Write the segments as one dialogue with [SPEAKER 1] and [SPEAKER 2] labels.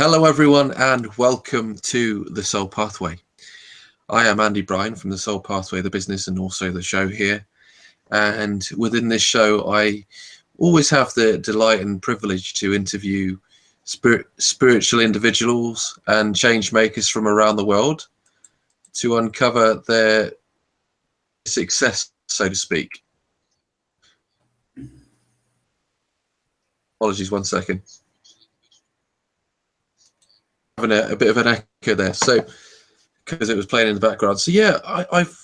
[SPEAKER 1] Hello everyone and welcome to The Soul Pathway. I am Andy Bryan from The Soul Pathway, the business and also the show here. And within this show, I always have the delight and privilege to interview spiritual individuals and change makers from around the world to uncover their success, so to speak. Apologies, 1 second. Having a bit of an echo there, so because it was playing in the background. So yeah, I've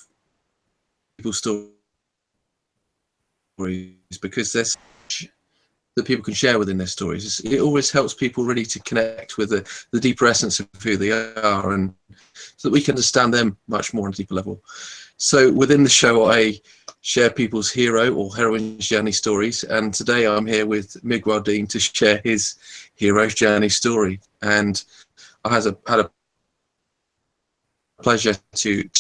[SPEAKER 1] people's stories because there's that people can share within their stories. It always helps people really to connect with the deeper essence of who they are, and so that we can understand them much more on a deeper level. So within the show, I share people's hero or heroine's journey stories, and today I'm here with Miguel to share his hero's journey story. And I had a pleasure to,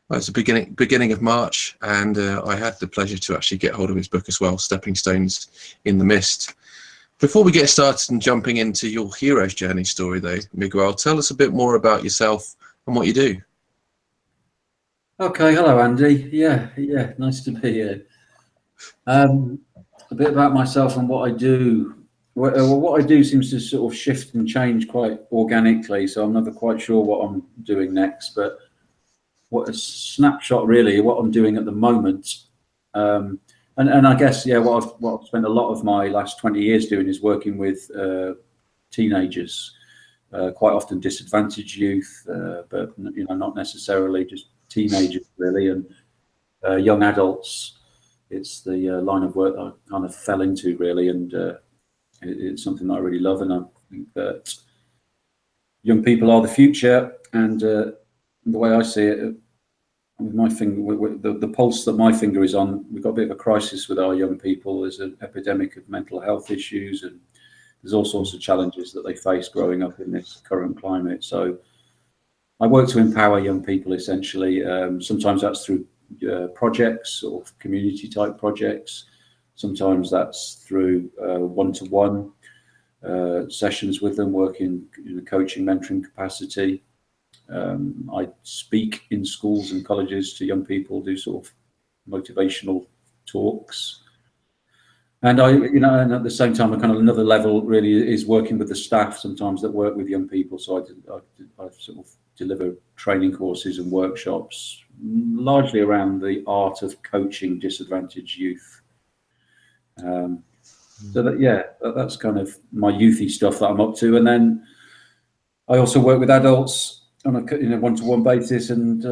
[SPEAKER 1] well, it's the beginning of March, and I had the pleasure to actually get hold of his book as well, Stepping Stones in the Mist. Before we get started and jumping into your hero's journey story though, Miguel, tell us a bit more about yourself and what you do.
[SPEAKER 2] Okay, hello Andy. Yeah, nice to be here. A bit about myself and what I do. Well, what I do seems to sort of shift and change quite organically, so I'm never quite sure what I'm doing next. But what a snapshot, really, what I'm doing at the moment. And I guess, yeah, what I've spent a lot of my last 20 years doing is working with teenagers, quite often disadvantaged youth, but not necessarily just teenagers really, and young adults. It's the line of work that I kind of fell into really, and it's something that I really love, and I think that young people are the future. And the way I see it, with my finger, the pulse that my finger is on, we've got a bit of a crisis with our young people. There's an epidemic of mental health issues, and there's all sorts of challenges that they face growing up in this current climate. So I work to empower young people essentially. Sometimes that's through projects or community type projects. Sometimes that's through one-to-one sessions with them, working in a coaching, mentoring capacity. I speak in schools and colleges to young people, do sort of motivational talks. And and at the same time, a kind of another level really is working with the staff sometimes that work with young people. So I sort of deliver training courses and workshops, largely around the art of coaching disadvantaged youth. So that's kind of my youthy stuff that I'm up to. And then I also work with adults on a one-to-one basis, and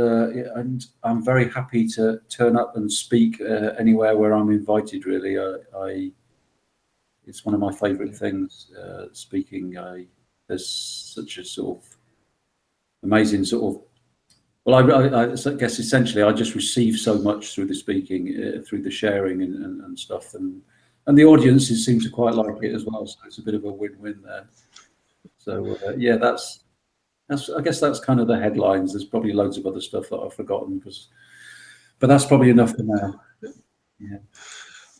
[SPEAKER 2] I'm very happy to turn up and speak anywhere where I'm invited. Really, it's one of my favourite things. Speaking, there's such a sort of amazing sort of. Well, I guess essentially I just receive so much through the speaking, through the sharing and stuff, and the audiences seem to quite like it as well. So it's a bit of a win-win there. So yeah, I guess that's kind of the headlines. There's probably loads of other stuff that I've forgotten, but that's probably enough for now. Yeah.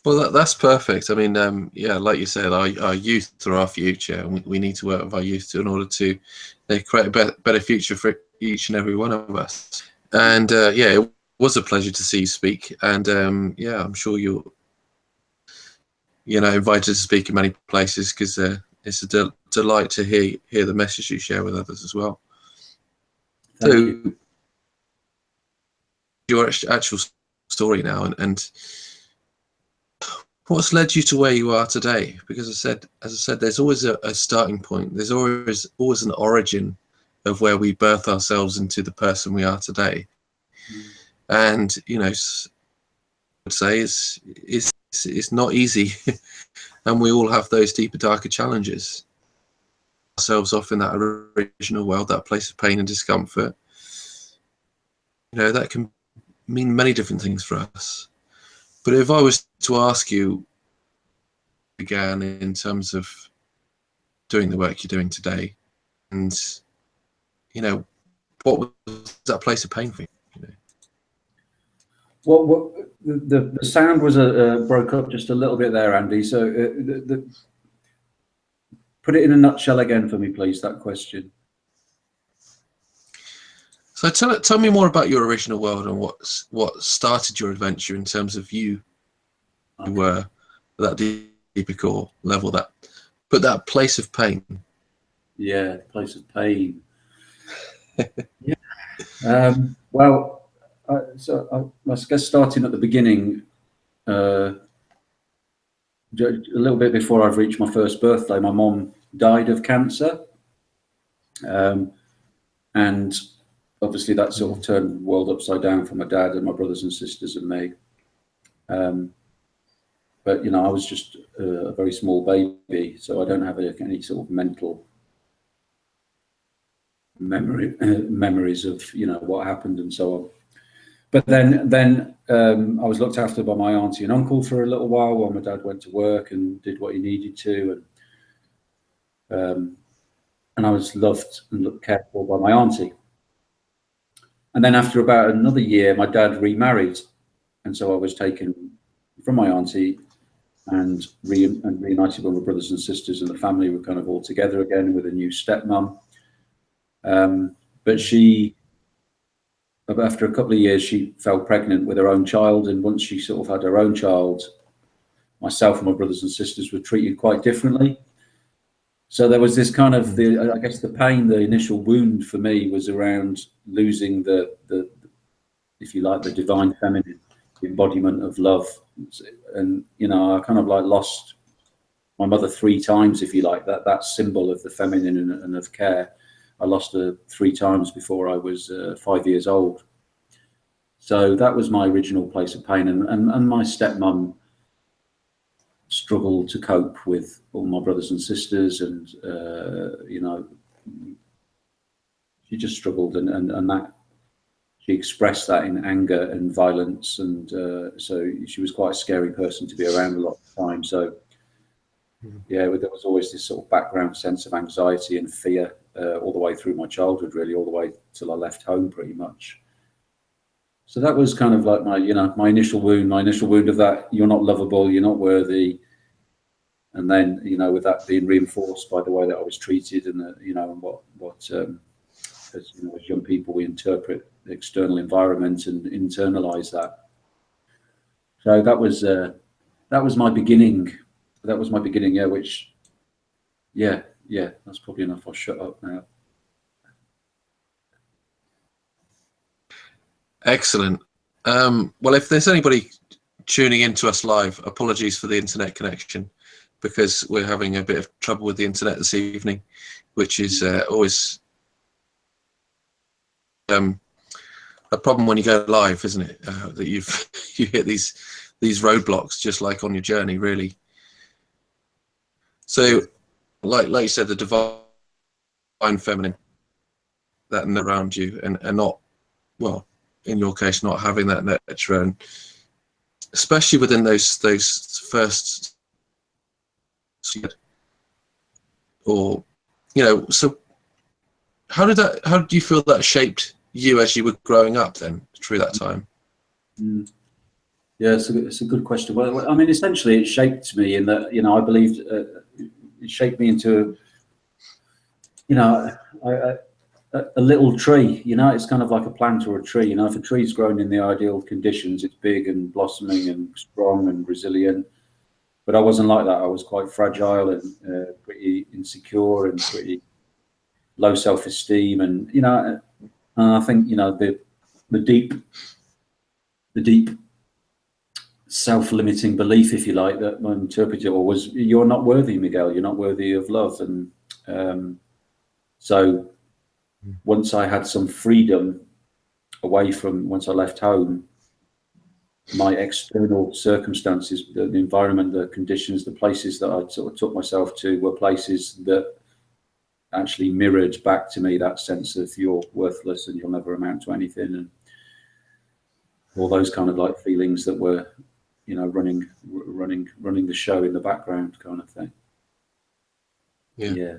[SPEAKER 1] Well, that's perfect. I mean, yeah, like you said, our youth are our future, and we need to work with our youth in order to create a better future for each and every one of us. And yeah, it was a pleasure to see you speak. And yeah, I'm sure you're invited to speak in many places, because it's a delight to hear the message you share with others as well.
[SPEAKER 2] Thank you.
[SPEAKER 1] Your actual story now, and what's led you to where you are today? Because as I said, there's always a starting point. There's always an origin of where we birth ourselves into the person we are today. And I would say it's not easy, and we all have those deeper, darker challenges. Ourselves off in that original world, that place of pain and discomfort. That can mean many different things for us. But if I was to ask you, began in terms of doing the work you're doing today, and what was that place of pain for you?
[SPEAKER 2] Well, the sound was broke up just a little bit there, Andy. So put it in a nutshell again for me, please, that question.
[SPEAKER 1] So tell me more about your original world and what started your adventure in terms of you were that deeper core level, that but that place of pain.
[SPEAKER 2] Yeah, place of pain. Yeah. Well, so I guess starting at the beginning, a little bit before I've reached my first birthday, my mom died of cancer, and obviously that sort of turned the world upside down for my dad and my brothers and sisters and me. But I was just a very small baby, so I don't have any sort of mental memories of what happened and so on. But then I was looked after by my auntie and uncle for a little while my dad went to work and did what he needed to, and I was loved and looked cared for by my auntie. And then after about another year, my dad remarried, and so I was taken from my auntie and reunited with my brothers and sisters, and the family were kind of all together again with a new stepmom. But she, after a couple of years, she fell pregnant with her own child, and once she sort of had her own child, myself and my brothers and sisters were treated quite differently. So there was this kind of I guess the pain, the initial wound for me was around losing the if you like, the divine feminine, the embodiment of love. And I kind of like lost my mother 3 times, if you like, that symbol of the feminine and of care. I lost her 3 times before I was 5 years old. So that was my original place of pain, and my stepmom struggled to cope with all my brothers and sisters, and she just struggled, and that she expressed that in anger and violence, and so she was quite a scary person to be around a lot of the time. So yeah, there was always this sort of background sense of anxiety and fear all the way through my childhood, really, all the way till I left home, pretty much. So that was kind of like my initial wound of that you're not lovable, you're not worthy, and then with that being reinforced by the way that I was treated, and and what as young people we interpret the external environment and internalize that. So that was my beginning. That was my beginning, yeah. Which, yeah, that's probably enough. I'll shut up now.
[SPEAKER 1] Excellent. Well, if there's anybody tuning in to us live, apologies for the internet connection, because we're having a bit of trouble with the internet this evening, which is always a problem when you go live, isn't it? That you hit these roadblocks, just like on your journey, really. So, like you said, the divine feminine, that around you, and not, well, in your case, not having that nurture, and especially within those first, or so how do you feel that shaped you as you were growing up then through that time?
[SPEAKER 2] Yeah, it's a good question. Well, I mean, essentially it shaped me in that, I believed it shaped me into a little tree. It's kind of like a plant or a tree. If a tree's grown in the ideal conditions, it's big and blossoming and strong and resilient. But I wasn't like that. I was quite fragile and pretty insecure and pretty low self-esteem, and I think the deep self-limiting belief, if you like, that I interpreted was, you're not worthy, Miguel. You're not worthy of love. And so once I had some freedom away from, once I left home, my external circumstances, the environment, the conditions, the places that I sort of took myself to were places that actually mirrored back to me that sense of you're worthless and you'll never amount to anything, and all those kind of like feelings that were, running the show in the background, kind of thing. Yeah.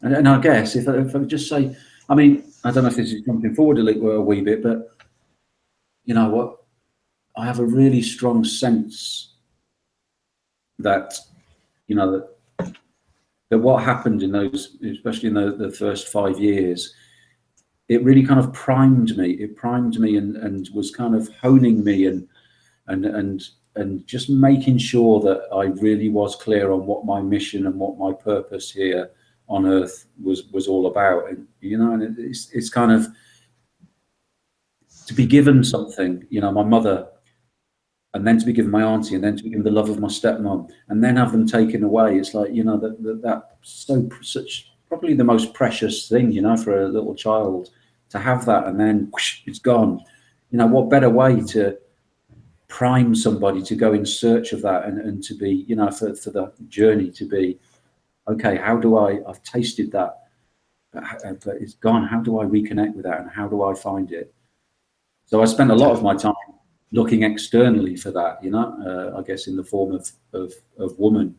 [SPEAKER 2] And I guess if I just say, I mean, I don't know if this is jumping forward a wee bit, but you know what? I have a really strong sense that, But what happened in those, especially in the first 5 years, it really kind of primed me. It primed me and was kind of honing me and just making sure that I really was clear on what my mission and what my purpose here on earth was all about. And and it's kind of to be given something, my mother, and then to be given my auntie, and then to be given the love of my stepmom, and then have them taken away. It's like, such probably the most precious thing, for a little child to have that, and then whoosh, it's gone. What better way to prime somebody to go in search of that and to be, for the journey to be, okay, I've tasted that, but it's gone. How do I reconnect with that, and how do I find it? So I spent a lot of my time looking externally for that, I guess in the form of woman,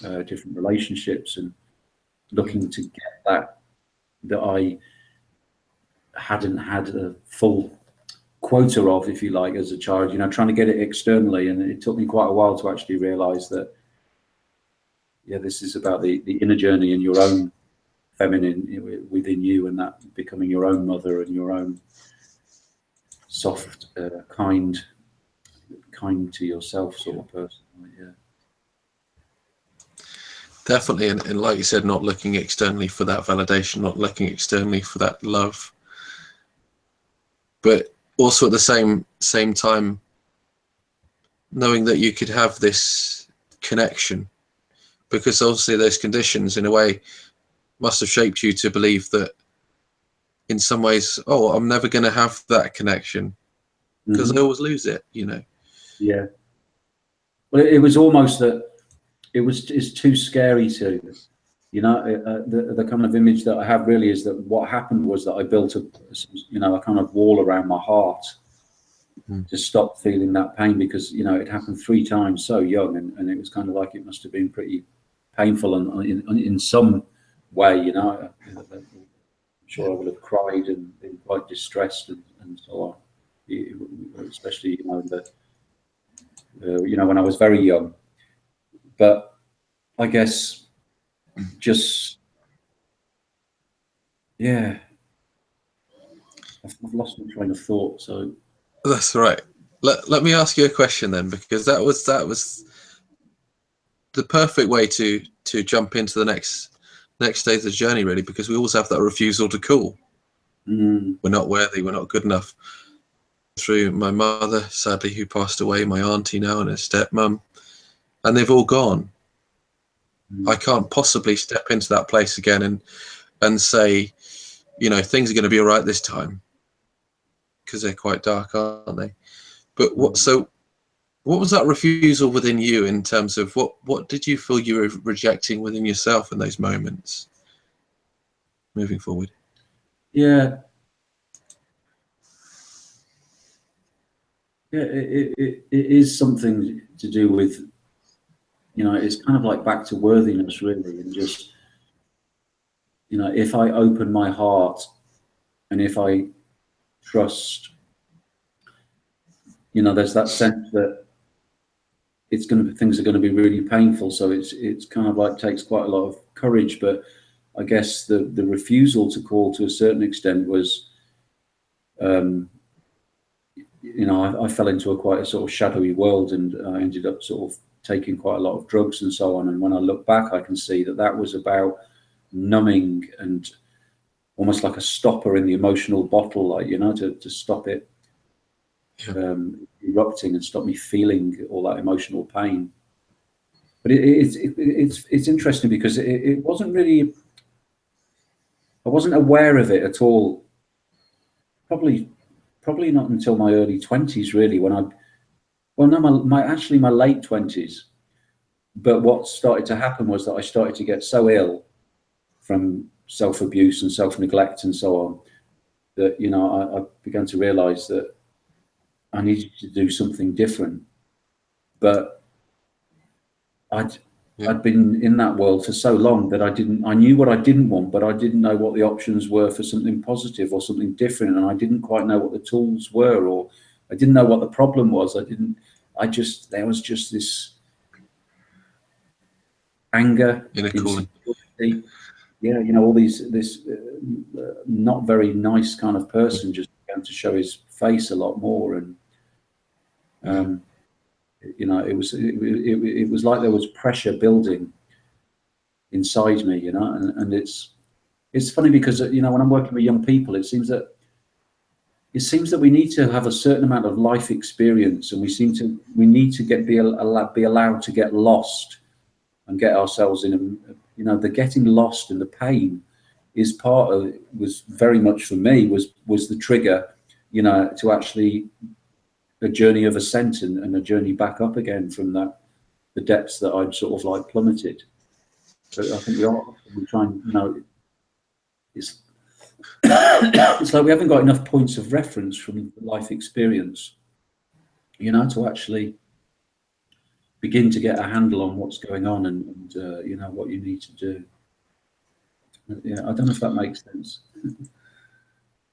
[SPEAKER 2] different relationships, and looking to get that I hadn't had a full quota of, if you like, as a child, trying to get it externally. And it took me quite a while to actually realize that, this is about the inner journey and your own feminine within you, and that becoming your own mother and your own soft, kind to yourself sort of person. Yeah,
[SPEAKER 1] definitely. And like you said, not looking externally for that validation, not looking externally for that love, but also at the same time knowing that you could have this connection, because obviously those conditions in a way must have shaped you to believe that in some ways, I'm never going to have that connection because I always lose it,
[SPEAKER 2] Yeah. Well, it was almost that it's too scary to, the kind of image that I have really is that what happened was that I built a kind of wall around my heart to stop feeling that pain, because, it happened 3 times so young, and it was kind of like it must have been pretty painful and in some way, I'm sure I would have cried and been quite distressed and so on, especially, when I was very young. But I guess just, I've lost my train of thought. So
[SPEAKER 1] that's right. Let me ask you a question then, because that was the perfect way to jump into the next stage of the journey, really, because we always have that refusal to call. We're not worthy, we're not good enough. Through my mother, sadly, who passed away, my auntie now, and her stepmom, and they've all gone. I can't possibly step into that place again and say, things are going to be all right this time, because they're quite dark, aren't they? But what was that refusal within you, in terms of what did you feel you were rejecting within yourself in those moments moving forward?
[SPEAKER 2] Yeah, it is something to do with, it's kind of like back to worthiness, really, and just, if I open my heart and if I trust, there's that sense that things are going to be really painful. So it's kind of like takes quite a lot of courage. But I guess the refusal to call, to a certain extent, was, I fell into quite a sort of shadowy world, and I ended up sort of taking quite a lot of drugs and so on. And when I look back, I can see that was about numbing and almost like a stopper in the emotional bottle, like, to stop it erupting and stop me feeling all that emotional pain. But it's interesting, because it wasn't really, I wasn't aware of it at all. Probably not until my early 20s, really, when my late 20s. But what started to happen was that I started to get so ill from self-abuse and self-neglect and so on, that, I began to realize that I needed to do something different. But I'd been in that world for so long that I knew what I didn't want, but I didn't know what the options were for something positive or something different. And I didn't quite know what the tools were, or I didn't know what the problem was. There was just this anger,
[SPEAKER 1] Inner calling.
[SPEAKER 2] Yeah, you know, all this not very nice kind of person just began to show his face a lot more, and you know, it was like there was pressure building inside me, you know, and it's funny because you know, when I'm working with young people, it seems that we need to have a certain amount of life experience, and we need to be allowed to get lost and get ourselves in a, you know, the getting lost and the pain is part of, was very much for me, was the trigger, you know, to actually a journey of ascent and a journey back up again from the depths that I'd sort of like plummeted. But I think we try and, you know, it's it's like we haven't got enough points of reference from life experience, you know, to actually begin to get a handle on what's going on and you know, what you need to do. Yeah, I don't know if that makes sense.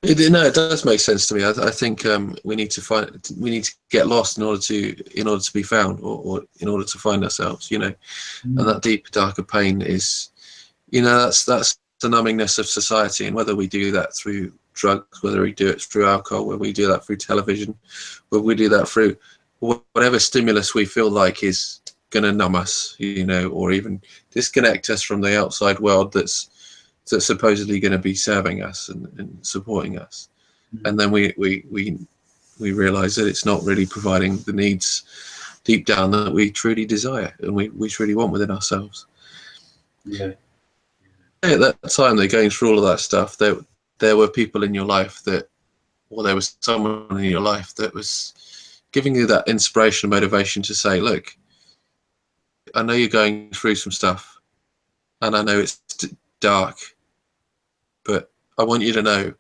[SPEAKER 1] No, it does make sense to me. I think we need to get lost in order to be found, or in order to find ourselves, you know. And that deep, darker pain is, you know, that's the numbingness of society. And whether we do that through drugs, whether we do it through alcohol, whether we do that through television, whether we do that through whatever stimulus we feel like is going to numb us, you know, or even disconnect us from the outside world that's supposedly going to be serving us and supporting us. And then we realize that it's not really providing the needs deep down that we truly desire and we truly want within ourselves.
[SPEAKER 2] Yeah.
[SPEAKER 1] At that time, they're going through all of that stuff. There were people in your life there was someone in your life that was giving you that inspiration, motivation to say, look, I know you're going through some stuff, and I know it's dark, but I want you to know,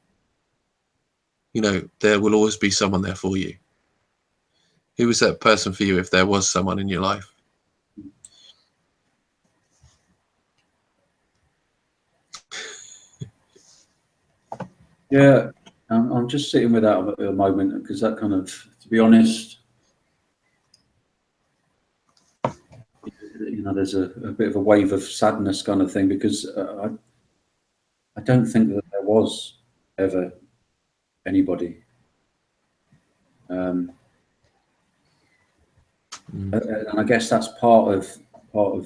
[SPEAKER 1] you know, there will always be someone there for you. Who was that person for you, if there was someone in your life?
[SPEAKER 2] Yeah, I'm just sitting with that at the moment, because that kind of, to be honest, you know, there's a bit of a wave of sadness kind of thing, because I don't think that there was ever anybody. And I guess that's part of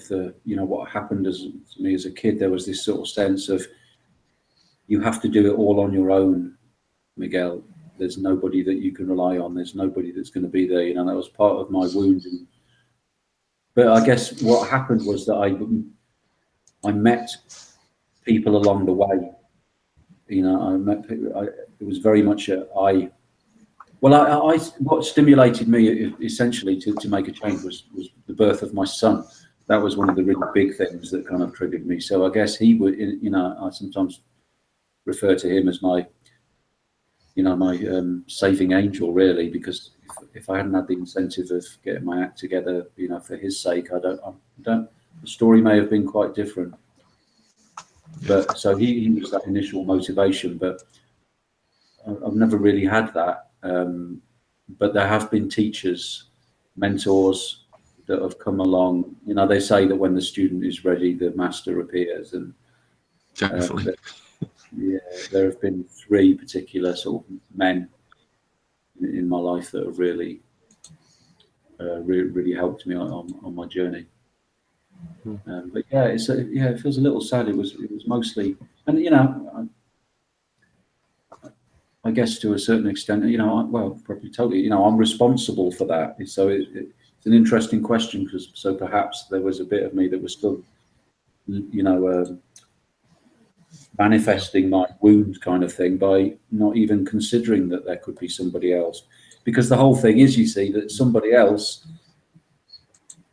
[SPEAKER 2] the, you know, what happened to me as a kid. There was this sort of sense of, you have to do it all on your own, Miguel. There's nobody that you can rely on. There's nobody that's going to be there. You know, that was part of my wound. But I guess what happened was that I met people along the way. You know, I met people. It was very much what stimulated me essentially to make a change was the birth of my son. That was one of the really big things that kind of triggered me. So I guess he would, you know, I sometimes refer to him as my, you know, my saving angel, really, because if I hadn't had the incentive of getting my act together, you know, for his sake, the story may have been quite different. But so he was that initial motivation, but I've never really had that. But there have been teachers, mentors that have come along. You know, they say that when the student is ready, the master appears, and yeah, there have been 3 particular sort of men in my life that have really helped me on my journey. But yeah, it feels a little sad. It was mostly, and you know, I guess to a certain extent, you know, probably totally, you know, I'm responsible for that. So it's an interesting question, because so perhaps there was a bit of me that was still, you know, manifesting my wound kind of thing by not even considering that there could be somebody else. Because the whole thing is, you see, that somebody else,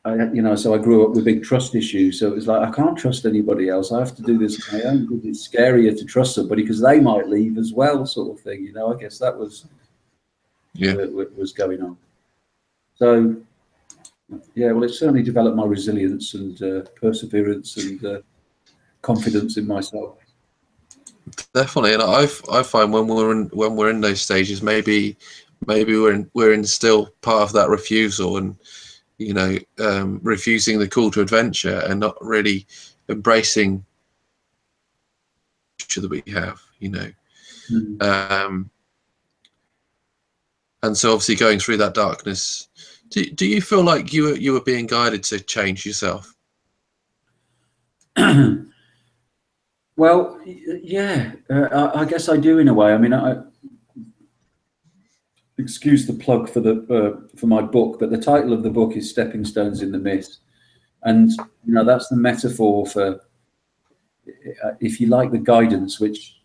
[SPEAKER 2] you know, so I grew up with big trust issues. So it was like, I can't trust anybody else. I have to do this on my own, because it's scarier to trust somebody because they might leave as well, sort of thing. You know, I guess that was what was going on. So, yeah, well, it certainly developed my resilience and perseverance and confidence in myself.
[SPEAKER 1] Definitely, and I find when we're in those stages, maybe we're in still part of that refusal, and you know, refusing the call to adventure and not really embracing that we have, you know.
[SPEAKER 2] Mm.
[SPEAKER 1] And so obviously going through that darkness, do you feel like you were being guided to change yourself?
[SPEAKER 2] Well, yeah, I guess I do in a way. I mean, excuse the plug for for my book, but the title of the book is Stepping Stones in the Mist, and that's the metaphor for, if you like, the guidance, which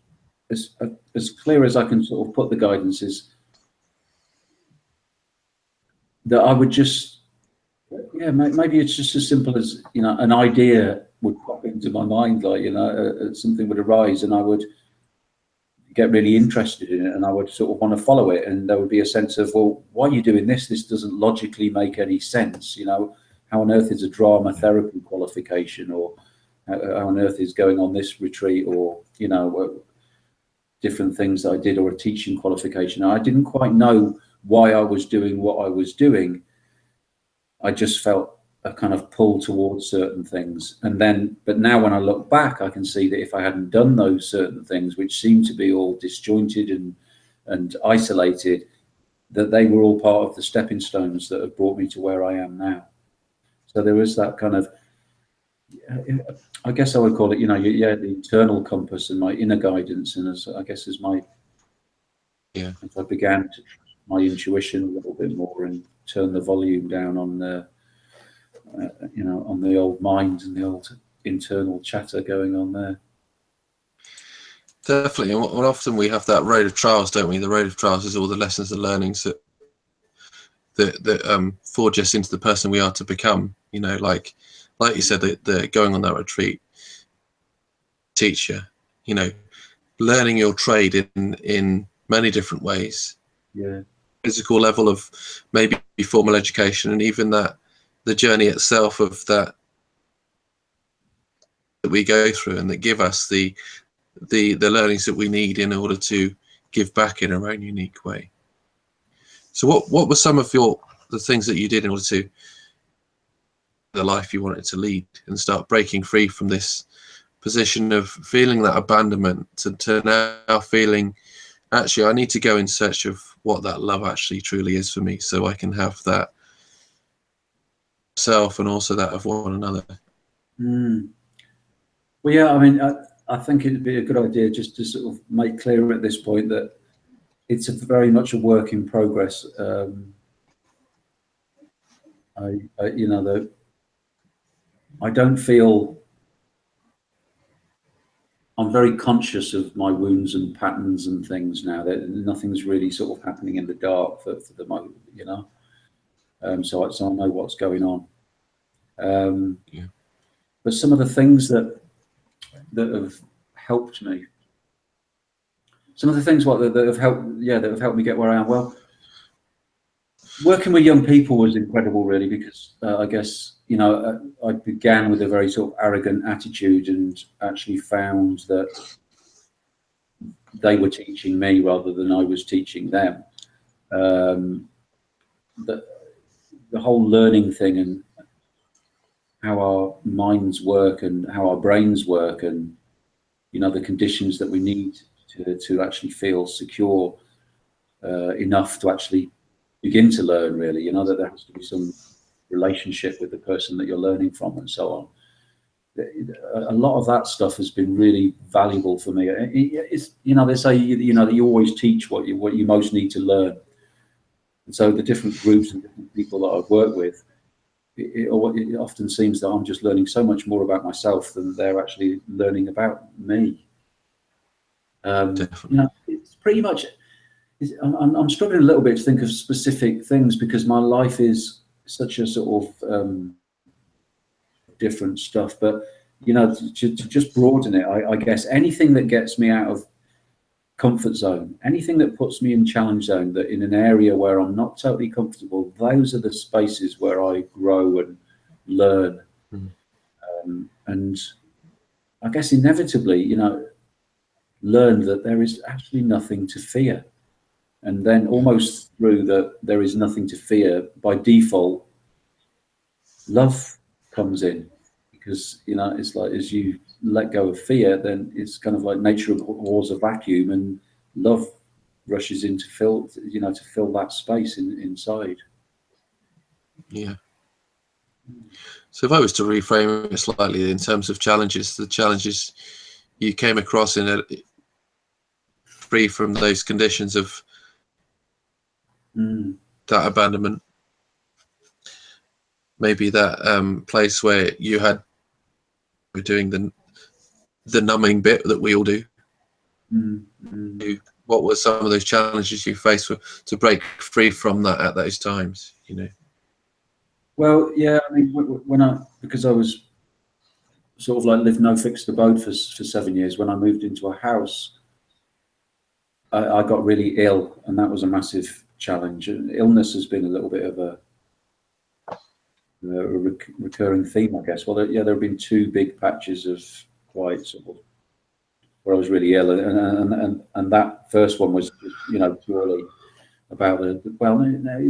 [SPEAKER 2] as clear as I can sort of put the guidance is that I would just, yeah, maybe it's just as simple as, an idea would pop into my mind, like, something would arise and I would get really interested in it and I would sort of want to follow it. And there would be a sense of, well, why are you doing this? This doesn't logically make any sense. How on earth is a drama therapy qualification, or how on earth is going on this retreat, or, different things that I did, or a teaching qualification. I didn't quite know why I was doing what I was doing. I just felt a kind of pull towards certain things. But now when I look back, I can see that if I hadn't done those certain things, which seem to be all disjointed and isolated, that they were all part of the stepping stones that have brought me to where I am now. So there is that kind of, I guess I would call it, the internal compass and my inner guidance. And as I began to my intuition a little bit more and turn the volume down on the, on the old mind and the old internal chatter going on there.
[SPEAKER 1] Definitely. And often we have that road of trials, don't we? The road of trials is all the lessons and learnings that forge us into the person we are to become. Like you said, the going on that retreat, teacher, learning your trade in many different ways.
[SPEAKER 2] Yeah.
[SPEAKER 1] Physical level of maybe formal education, and even the journey itself of that we go through, and that give us the learnings that we need in order to give back in our own unique way. So what were some of the things that you did in order to the life you wanted to lead and start breaking free from this position of feeling that abandonment to now feeling, actually, I need to go in search of what that love actually truly is for me, so I can have that self and also that of one another?
[SPEAKER 2] Well, yeah, I mean, I think it'd be a good idea just to sort of make clear at this point that it's very much a work in progress. I don't feel, I'm very conscious of my wounds and patterns and things now. That nothing's really sort of happening in the dark for the moment, so I know what's going on. But some of the things that have helped me, some of the things that have helped me get where I am. Well, working with young people was incredible, really, because I guess, I began with a very sort of arrogant attitude and actually found that they were teaching me rather than I was teaching them. The whole learning thing and how our minds work and how our brains work, and the conditions that we need to actually feel secure enough to actually begin to learn, really, that there has to be some relationship with the person that you're learning from and so on. A lot of that stuff has been really valuable for me. It's, they say, that you always teach what you most need to learn. And so the different groups and different people that I've worked with, it often seems that I'm just learning so much more about myself than they're actually learning about me. It's pretty much, I'm struggling a little bit to think of specific things because my life is such a sort of different stuff. But to just broaden it, I guess anything that gets me out of comfort zone, anything that puts me in challenge zone, that in an area where I'm not totally comfortable, those are the spaces where I grow and learn. And I guess inevitably, learn that there is actually nothing to fear. And then almost through that there is nothing to fear, by default, love comes in, because it's like as you let go of fear, then it's kind of like nature abhors a vacuum, and love rushes in to fill that space inside.
[SPEAKER 1] Yeah. So if I was to reframe it slightly in terms of challenges, the challenges you came across in a free from those conditions of that abandonment, maybe that place where you were doing the numbing bit that we all do. What were some of those challenges you faced to break free from that at those times?
[SPEAKER 2] Well, yeah, I mean, because I was sort of like lived no fixed abode for 7 years. When I moved into a house, I got really ill, and that was a massive challenge. Illness has been a little bit of a recurring theme, I guess. Well, there have been 2 big patches of quite sort of where I was really ill, and that first one was purely about it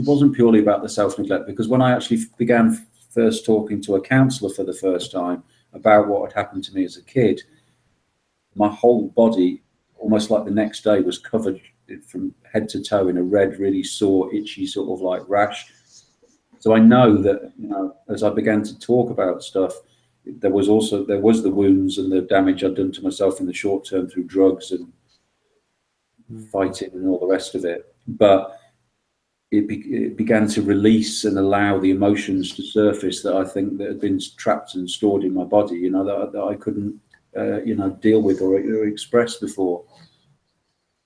[SPEAKER 2] wasn't purely about the self-neglect, because when I actually began first talking to a counsellor for the first time about what had happened to me as a kid, my whole body, almost like the next day, was covered from head to toe in a red, really sore, itchy sort of like rash. So I know that as I began to talk about stuff, there was the wounds and the damage I'd done to myself in the short term through drugs and fighting and all the rest of it. But it began to release and allow the emotions to surface that I think that had been trapped and stored in my body, that I couldn't, deal with or express before.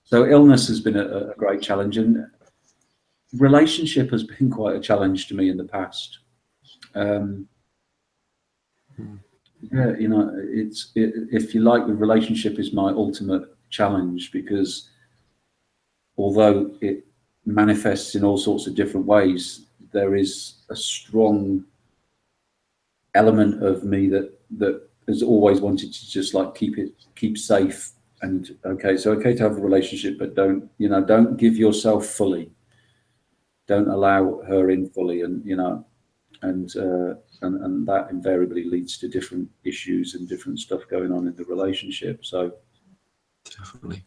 [SPEAKER 2] So illness has been a great challenge, and relationship has been quite a challenge to me in the past. If you like, the relationship is my ultimate challenge, because although it manifests in all sorts of different ways, there is a strong element of me that has always wanted to just like keep safe. And okay to have a relationship, but don't give yourself fully, don't allow her in fully, and that invariably leads to different issues and different stuff going on in the relationship. So
[SPEAKER 1] definitely,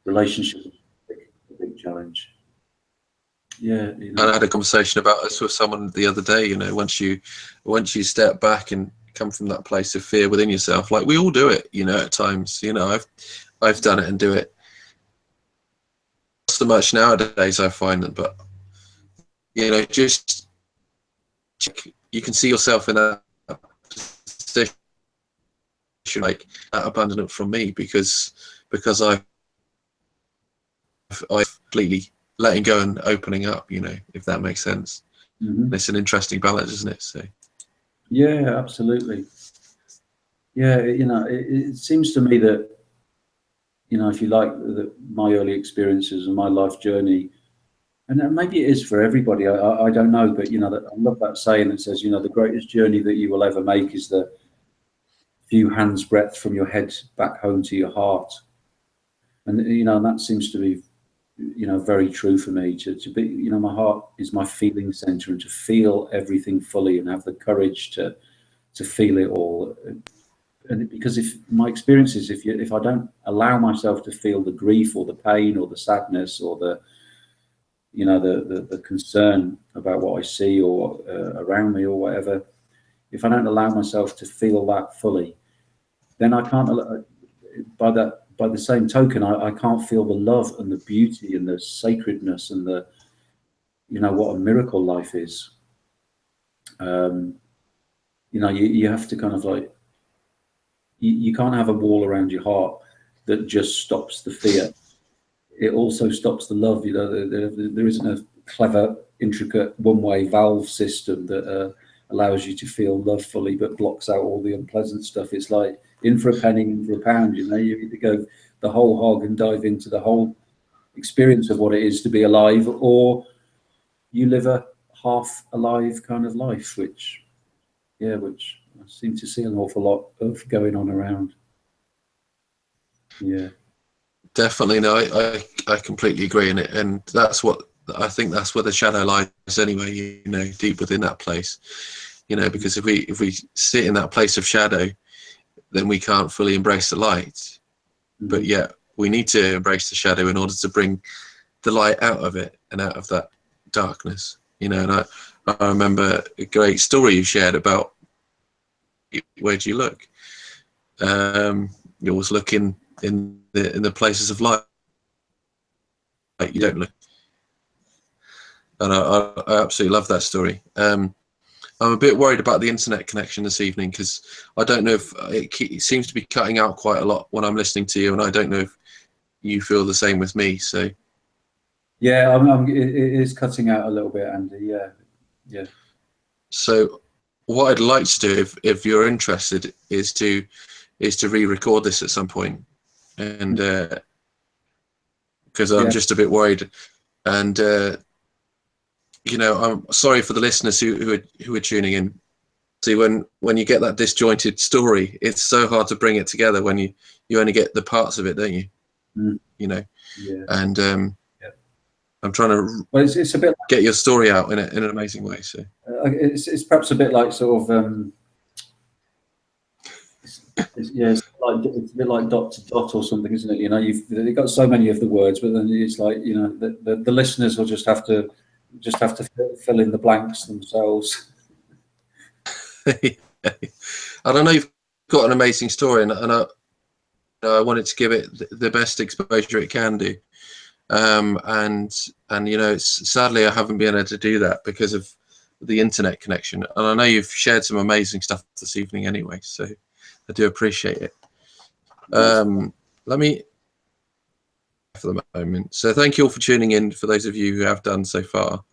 [SPEAKER 2] relationship is a big challenge. Yeah,
[SPEAKER 1] I had a conversation about this with someone the other day. Once you step back and come from that place of fear within yourself, like we all do it, at times. I've done it and do it. Not so much nowadays, I find that, but just you can see yourself in that position, like that abandonment from me, because I've completely letting go and opening up, if that makes sense. It's an interesting balance, isn't it? So
[SPEAKER 2] yeah, absolutely. Yeah, it seems to me that if you like, my early experiences and my life journey, and maybe it is for everybody, I don't know, but I love that saying that says, the greatest journey that you will ever make is the few hands breadth from your head back home to your heart. And and that seems to be very true for me, to be, my heart is my feeling center, and to feel everything fully and have the courage to feel it all. And because if my experience is, if I don't allow myself to feel the grief or the pain or the sadness or the concern about what I see or around me or whatever, if I don't allow myself to feel that fully, then I can't. By the same token, I can't feel the love and the beauty and the sacredness and the what a miracle life is. You have to kind of like, you can't have a wall around your heart that just stops the fear. It also stops the love. There isn't a clever, intricate one-way valve system that allows you to feel love fully, but blocks out all the unpleasant stuff. It's like in for a penny, in for a pound. You need to go the whole hog and dive into the whole experience of what it is to be alive, or you live a half alive kind of life, which I seem to see an awful lot of going on around. Yeah.
[SPEAKER 1] Definitely, no, I completely agree in it, and that's what I think. That's where the shadow lies, anyway. Deep within that place, you know, because if we sit in that place of shadow, then we can't fully embrace the light. But yet we need to embrace the shadow in order to bring the light out of it and out of that darkness, you know. And I remember a great story you shared about where do you look. You always look in the places of light. You don't look. And I absolutely love that story. I'm a bit worried about the internet connection this evening, because I don't know if it seems to be cutting out quite a lot when I'm listening to you, and I don't know if you feel the same with me. So
[SPEAKER 2] yeah, it is cutting out a little bit, Andy. Yeah.
[SPEAKER 1] So what I'd like to do, if you're interested, is to re-record this at some point, and because I'm just a bit worried, and you know, I'm sorry for the listeners who are tuning in. See, when you get that disjointed story, it's so hard to bring it together when you only get the parts of it, don't you? You know.
[SPEAKER 2] Yeah.
[SPEAKER 1] And I'm trying to
[SPEAKER 2] it's a bit like,
[SPEAKER 1] get your story out in an amazing way. So
[SPEAKER 2] it's perhaps a bit like sort of it's a bit like dot to dot or something, isn't it? You know, you've got so many of the words, but then it's like, you know, the listeners will just have to fill in the blanks themselves.
[SPEAKER 1] I don't know, you've got an amazing story, and I wanted to give it the best exposure it can do. And you know, sadly I haven't been able to do that because of the internet connection. And I know you've shared some amazing stuff this evening anyway, so I do appreciate it. Let me, for the moment. So thank you all for tuning in, for those of you who have done so far.